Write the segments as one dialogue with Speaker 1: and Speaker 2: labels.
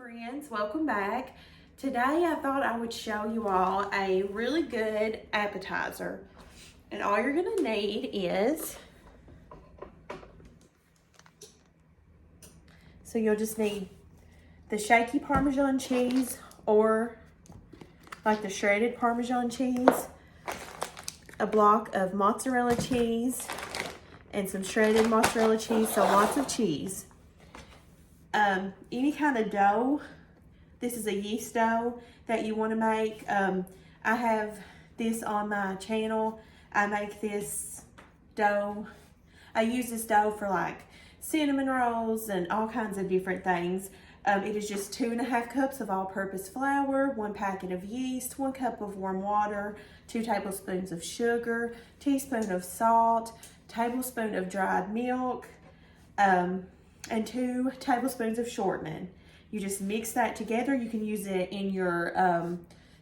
Speaker 1: friends, welcome back. Today I thought I would show you all a really good appetizer. And all you're gonna need is, so you'll just need the shaky Parmesan cheese or like the shredded Parmesan cheese, a block of mozzarella cheese, and some shredded mozzarella cheese, so lots of cheese. Any kind of dough. This is a yeast dough that you want to make. I have this on my channel. I make this dough. I use this dough for like cinnamon rolls and all kinds of different things. It is just 2.5 cups of all-purpose flour, 1 packet of yeast, 1 cup of warm water, 2 tablespoons of sugar, teaspoon of salt, tablespoon of dried milk, and 2 tablespoons of shortening. You just mix that together. You can use it in your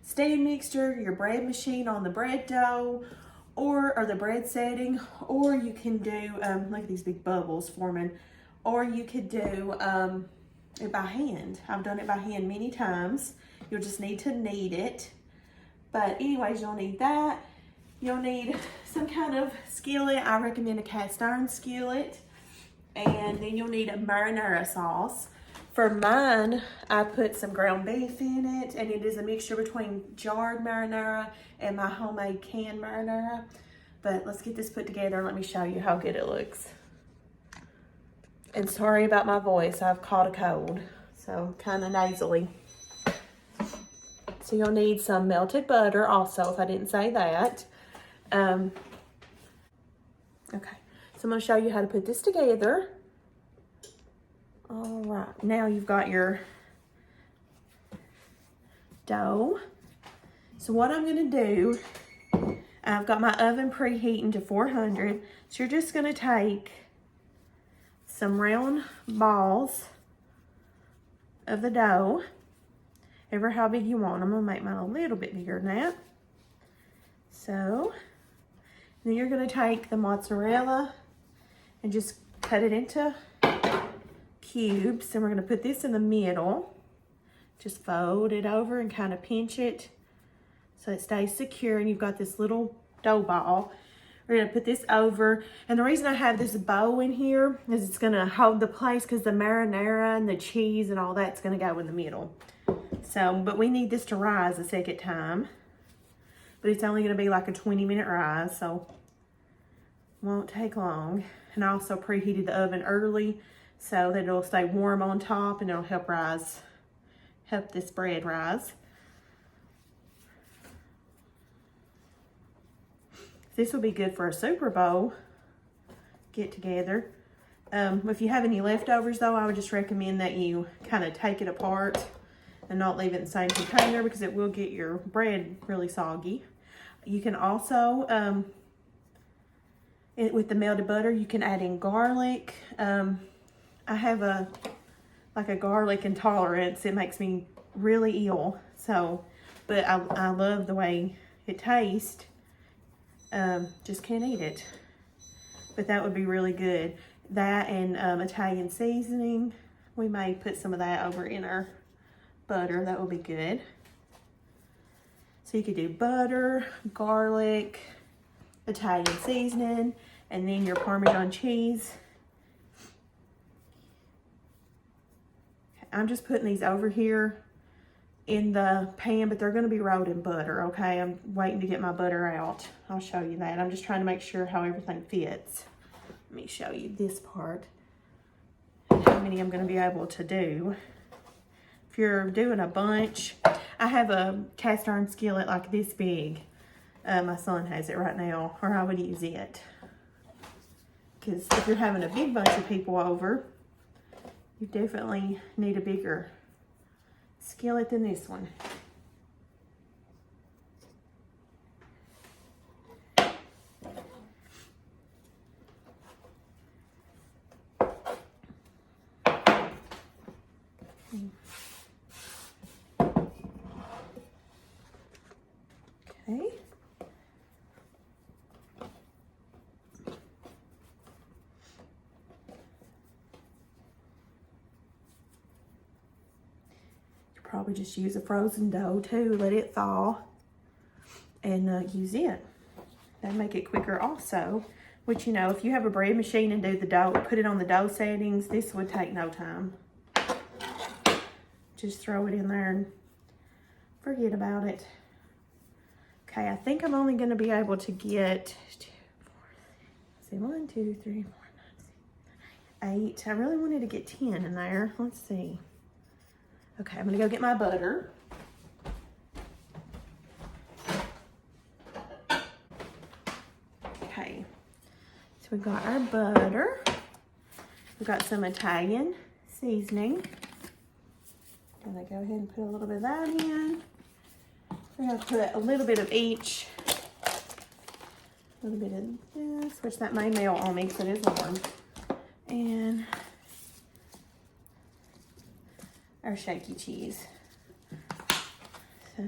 Speaker 1: stand mixer, your bread machine on the bread dough, or the bread setting, or you can do, look at these big bubbles forming, or you could do it by hand. I've done it by hand many times. You'll just need to knead it. But anyways, you'll need that. You'll need some kind of skillet. I recommend a cast iron skillet. And then you'll need a marinara sauce. For mine, I put some ground beef in it, and it is a mixture between jarred marinara and my homemade canned marinara. But let's get this put together and let me show you how good it looks. And sorry about my voice, I've caught a cold, so kind of nasally. So you'll need some melted butter also, if I didn't say that. Okay. So I'm going to show you how to put this together. All right, now you've got your dough. So what I'm going to do, I've got my oven preheating to 400. So you're just going to take some round balls of the dough, ever how big you want. I'm going to make mine a little bit bigger than that. So then you're going to take the mozzarella and just cut it into cubes, and we're going to put this in the middle. Just fold it over and kind of pinch it so it stays secure, and you've got this little dough ball. We're going to put this over, and the reason I have this bow in here is it's going to hold the place because the marinara and the cheese and all that's going to go in the middle. So, but we need this to rise a second time, but it's only going to be like a 20-minute rise, so won't take long. And I also preheated the oven early so that it'll stay warm on top, and it'll help this bread rise. This will be good for a Super Bowl get together. If you have any leftovers though, I would just recommend that you kind of take it apart and not leave it in the same container, because it will get your bread really soggy. You can also, with the melted butter, you can add in garlic. I have a garlic intolerance. It makes me really ill. So, but I love the way it tastes. Just can't eat it. But that would be really good. That and Italian seasoning. We may put some of that over in our butter. That would be good. So you could do butter, garlic, Italian seasoning, and then your Parmesan cheese. I'm just putting these over here in the pan, but they're going to be rolled in butter, okay? I'm waiting to get my butter out. I'll show you that. I'm just trying to make sure how everything fits. Let me show you this part and how many I'm going to be able to do. If you're doing a bunch, I have a cast iron skillet like this big. My son has it right now, or I would use it. Because if you're having a big bunch of people over, you definitely need a bigger skillet than this one. Okay. probably just use a frozen dough too, let it thaw, and use it. That'd make it quicker also. Which, you know, if you have a bread machine and do the dough, put it on the dough settings, this would take no time. Just throw it in there and forget about it. Okay, I think I'm only gonna be able to get 1, 2, 3, 4, 5, 6, 7, 8. I really wanted to get 10 in there. Let's see. Okay, I'm gonna go get my butter. Okay, so we've got our butter. We've got some Italian seasoning. I'm gonna go ahead and put a little bit of that in. We're gonna put a little bit of each. A little bit of this, which that may melt on me because it is warm. And our shaky cheese. So,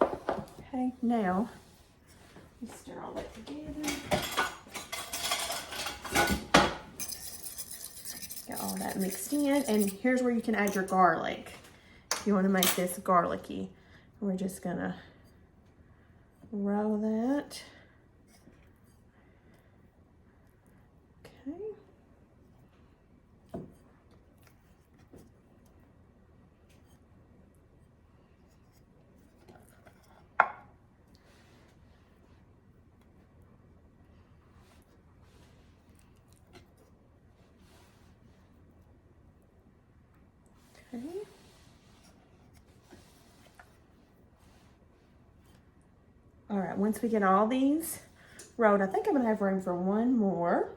Speaker 1: okay, now we stir all that together. Get all that mixed in, and here's where you can add your garlic if you want to make this garlicky. We're just gonna roll that. Okay. Okay. All right, once we get all these rolled, I think I'm gonna have room for one more.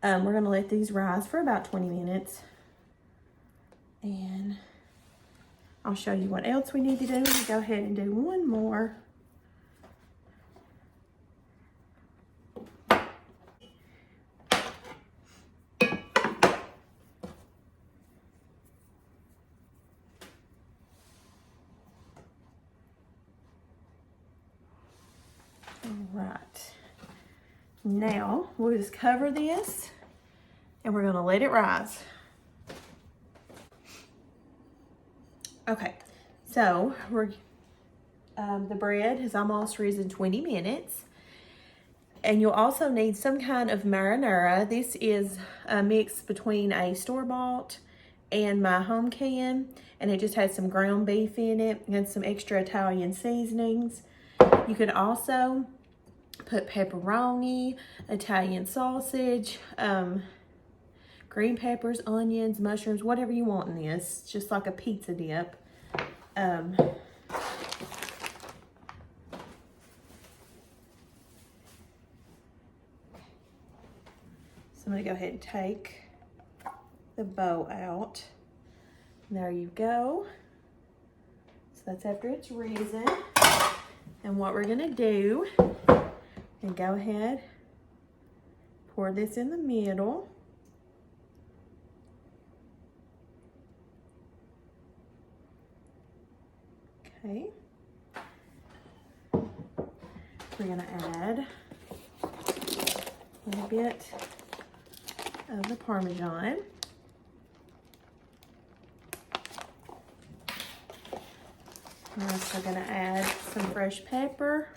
Speaker 1: We're gonna let these rise for about 20 minutes. And I'll show you what else we need to do. We'll go ahead and do one more. All right, now we'll just cover this and we're gonna let it rise. Okay, so the bread has almost risen 20 minutes. And you'll also need some kind of marinara. This is a mix between a store-bought and my home can, and it just has some ground beef in it and some extra Italian seasonings. You could also put pepperoni, Italian sausage, green peppers, onions, mushrooms, whatever you want in this, just like a pizza dip. So I'm gonna go ahead and take the bow out. There you go. So that's after it's risen. And what we're gonna do is go ahead, pour this in the middle. Okay. We're gonna add a little bit of the Parmesan. We're also gonna add some fresh pepper.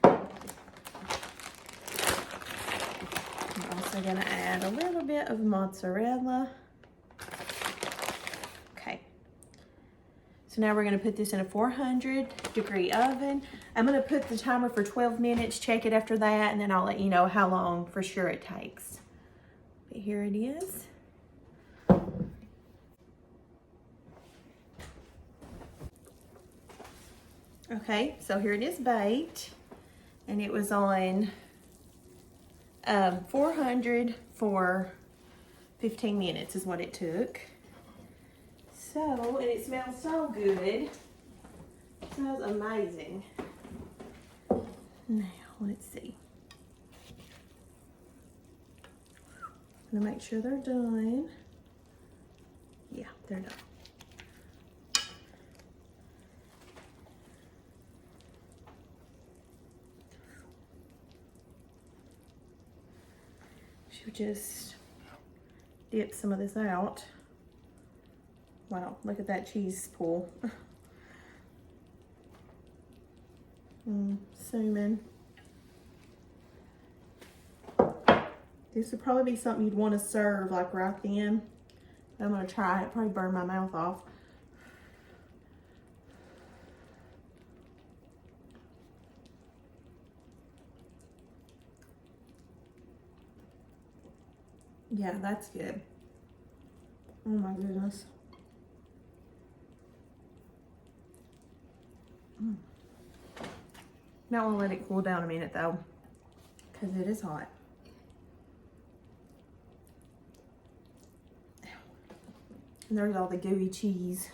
Speaker 1: We're also gonna add a little bit of mozzarella. So now we're gonna put this in a 400-degree oven. I'm gonna put the timer for 12 minutes, check it after that, and then I'll let you know how long for sure it takes. But here it is. Okay, so here it is baked, and it was on 400 for 15 minutes is what it took. So, and it smells so good. It smells amazing. Now, let's see. I'm gonna make sure they're done. Yeah, they're done. to just dip some of this out. Wow, look at that cheese pool. Zoom. This would probably be something you'd want to serve like right then. I'm gonna try it, probably burn my mouth off. Yeah, that's good. Oh my goodness. Now I'll let it cool down a minute though, because it is hot. And there's all the gooey cheese.